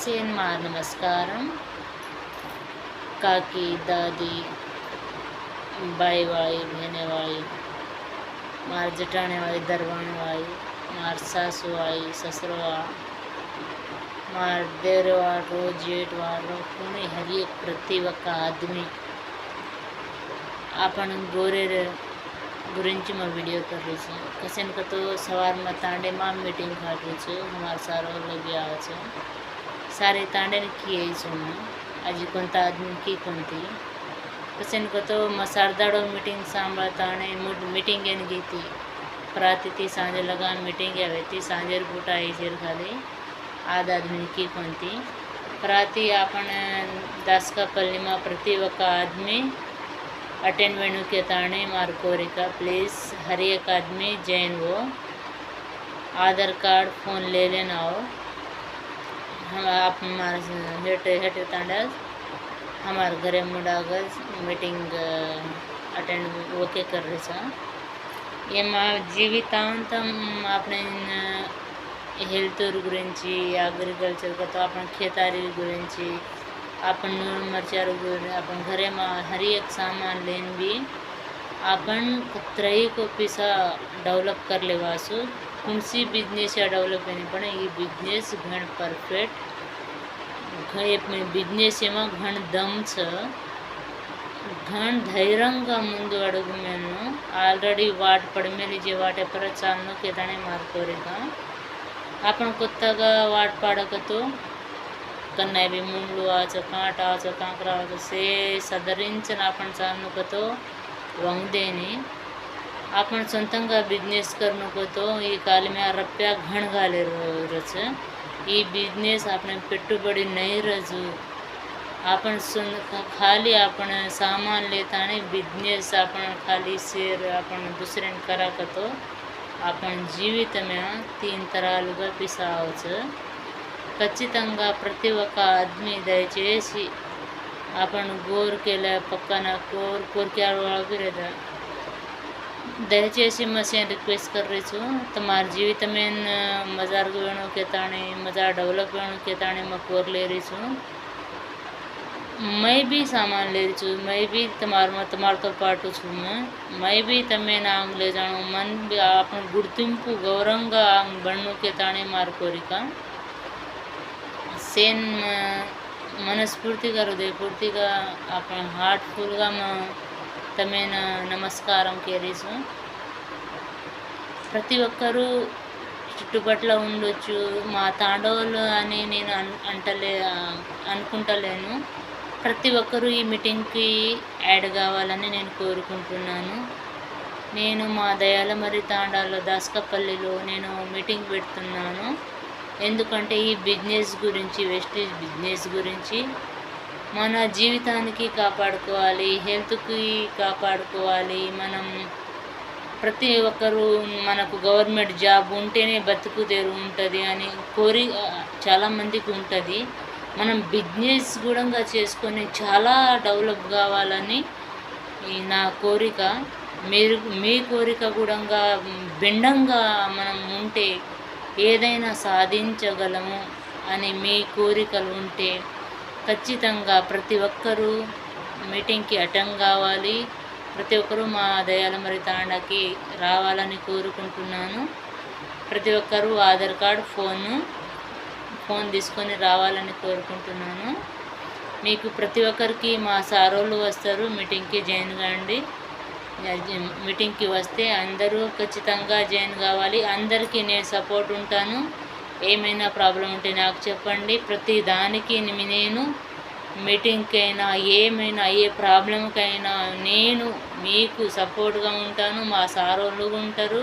सेनमा नमस्कारम काकी दादी बाई वाली बहने वाली मार जटाने वाली दरवाने वाली मार सासू वाली ससुरवा मार देरवा रो जेठवा रो कोणी हर एक प्रत्येक आदमी आपण गोरे गुరించి में वीडियो कर रही छे कसन का तो सवार में तांडे में मीटिंग काट रही छे हमार सारो लगे आवे छे सारे तांडे ने किए छे आज कोणता आदमी की कोणती कसन का तो मसारदाड़ो मीटिंग सांभाळताणे मीटिंग एन गीती प्रातिथी सांजे लगा मीटिंग आवे ती सांजेर बूटा आईजेर खाली आद आदमी की कोणती प्राति आपण दासकापल्ली में प्रत्येक आदमी अटेंड वेणु के ताणे मार कोरिका प्लीज़ हर एक आदमी जैन वो आधार कार्ड फ़ोन ले लेना हो हम आप हमारे हेटे हेटे तांडा हमारे घरे मुडागज मीटिंग अटेंड ओके कर रहे सा ये माँ जीवितांत आपने हेल्थ गुరించి अग्रिकल्चर का तो अपन खेतारी गुరించి आपण मरचार आपण घरे में हर एक सामान लेन भी आपण कतराई को पैसा डेवलप कर लेवासु कुणसी बिजनेस डेवलप नहीं पण ये बिजनेस घण परफेक्ट घण बिजनेस में घण दम छ घण धैर्यंगा मुंदु अडुगु मेनु ऑलरेडी वाट पड़मेली जे वाटे पर चालनो के ताणे मार्कोरेगा आपण कोत्तागा वाट पाडकतो कन्नाय बी मुंडू आच कांट आच कांकरा आच से सदरिंचन आपण चालनुकतो वंगदेनी आपण सొంతంగా बिजनेस करनुकतो ఈ काल में रुपया घण घाले रच ఈ बिजनेस आपण पेट्टुबडी नहीं रजू आपण खाली आपण सामान लेताने बिजनेस आपण खाली शेर आपण दुसरेन कराकतो आपण जीवित में 3 तरालुगा पिसा आवच ఖచ్చితంగా ప్రతి ఒక్క ఆदमी దయచేసి आपण గోర్ केला పక్కన కోర్క్యాर वाला भी रहता దయచేసి मैं से रिक्वेस्ट कर रही छूँ तुम्हारे जीवित में मजार वेणु के ताणे मजार डेवलप वेणु के ताणे मैं कोर ले रही छूँ मैं भी सामान ले रही छूँ मैं भी तुम्हार तो पाटू छूँ मैं भी तमें आंग ले जाणु मन भी आपण गुर्तिंपु गौरंगा आंग बनू के ताणे मार कोरिका सेन मनस्फूर्ति का हृदयपूर्ति का अपन हार्टफुल का तमें नमस्कारम केरीसु ప్రతి ఒక్కరూ చుట్టుపట్ల ఉండొచ్చు మా తాండవులు అని నేను అనుకుంటలేను ప్రతి ఒక్కరూ ఈ మీటింగ్కి యాడ్ కావాలని నేను కోరుకుంటున్నాను నేను మా దయాలమర్రి తాండాలో దాసకపల్లిలో నేను మీటింగ్ పెడుతున్నాను ఎందుకంటే ఈ బిజినెస్ గురించి వెస్టేజ్ బిజినెస్ గురించి మన జీవితానికి కాపాడుకోవాలి హెల్త్కి కాపాడుకోవాలి మనం ప్రతి ఒక్కరు మనకు గవర్నమెంట్ జాబ్ ఉంటేనే బతుకు తెరు ఉంటుంది అని కోరి చాలామందికి ఉంటుంది మనం బిజినెస్ కూడా చేసుకొని చాలా డెవలప్ కావాలని నా కోరిక మీరు మీ కోరిక కూడా భిన్నంగా మనం ఉంటే ఏదైనా సాధించగలము అని మీ కోరికలు ఉంటే ఖచ్చితంగా ప్రతి ఒక్కరూ మీటింగ్కి అటెండ్ కావాలి ప్రతి ఒక్కరూ మా దయాలమర్రి తాండాకి రావాలని కోరుకుంటున్నాను ప్రతి ఒక్కరూ ఆధార్ కార్డ్ ఫోన్ తీసుకొని రావాలని కోరుకుంటున్నాను మీకు ప్రతి ఒక్కరికి మా సారోళ్ళు వస్తారు మీటింగ్కి జాయిన్ కాండి మీటింగ్కి వస్తే అందరూ ఖచ్చితంగా జాయిన్ కావాలి అందరికీ నేను సపోర్ట్ ఉంటాను ఏమైనా ప్రాబ్లం ఉంటే నాకు చెప్పండి ప్రతి దానికి నేను మీటింగ్కైనా ఏమైనా ఏ ప్రాబ్లంకైనా నేను మీకు సపోర్ట్గా ఉంటాను మా సారోళ్ళు ఉంటారు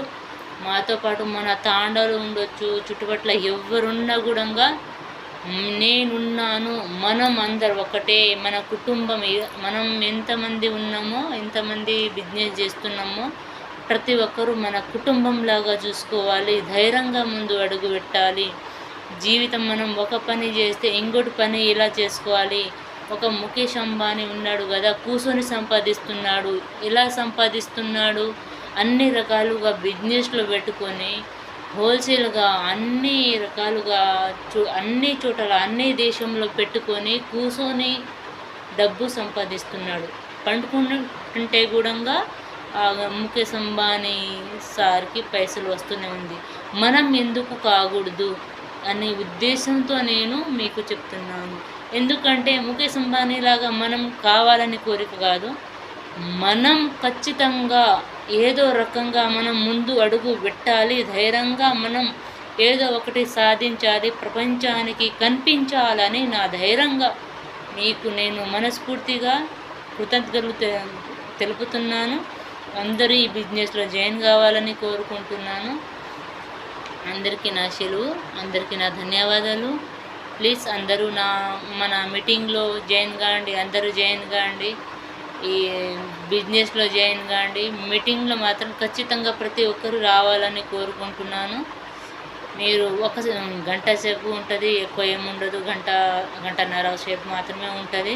మాతో పాటు మన తాండాలు ఉండొచ్చు చుట్టుపట్ల ఎవరున్నా కూడా నేనున్నాను మనం అందరు ఒకటే మన కుటుంబం మనం ఎంతమంది ఉన్నామో ఎంతమంది బిజినెస్ చేస్తున్నామో ప్రతి ఒక్కరూ మన కుటుంబంలాగా చూసుకోవాలి ధైర్యంగా ముందు అడుగు పెట్టాలి జీవితం మనం ఒక పని చేస్తే ఇంకొకటి పని ఇలా చేసుకోవాలి ఒక ముఖేష్ అంబానీ ఉన్నాడు కదా కూర్చొని సంపాదిస్తున్నాడు ఎలా సంపాదిస్తున్నాడు అన్ని రకాలుగా బిజినెస్లో పెట్టుకొని హోల్సేల్‌గా అన్ని రకాలుగా అన్ని చోటల అన్ని దేశంలో పెట్టుకొని కూసోని డబ్బు సంపాదిస్తున్నాడు. పండుకుంటుంటే గూడంగా ముఖేష్ అంబానీ సార్‌కి పైసలు వస్తూనే ఉంది. మనం ఎందుకు కాకూడదు అనే ఉద్దేశంతో నేను మీకు చెప్తున్నాను. ఎందుకంటే ముఖేష్ అంబానీ లాగా మనం కావాలని కోరిక కాదు. మనం ఖచ్చితంగా ఏదో రకంగా మనం ముందు అడుగు పెట్టాలి. ధైర్యంగా మనం ఏదో ఒకటి సాధించాలి. ప్రపంచానికి కనిపించాలని నా ధైర్యంగా మీకు నేను మనస్ఫూర్తిగా కృతజ్ఞతలు తెలుపుతున్నాను. అందరూ ఈ బిజినెస్‌లో జాయిన్ కావాలని కోరుకుంటున్నాను. అందరికీ నా సెలవు. అందరికీ నా ధన్యవాదాలు. ప్లీజ్ అందరూ మన మీటింగ్లో జాయిన్ కాండి. అందరూ జాయిన్ కాండి. ఈ బిజినెస్‌లో జాయిన్ కాండి. మీటింగ్లో మాత్రం ఖచ్చితంగా ప్రతి ఒక్కరూ రావాలని కోరుకుంటున్నాను. మీరు గంట సేపు ఉంటుంది, ఎక్కువ ఏముండదు. గంటన్నర సేపు మాత్రమే ఉంటుంది.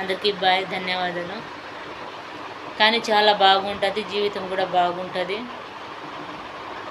అందరికీ బాయ్, ధన్యవాదాలు. కానీ చాలా బాగుంటుంది, జీవితం కూడా బాగుంటుంది.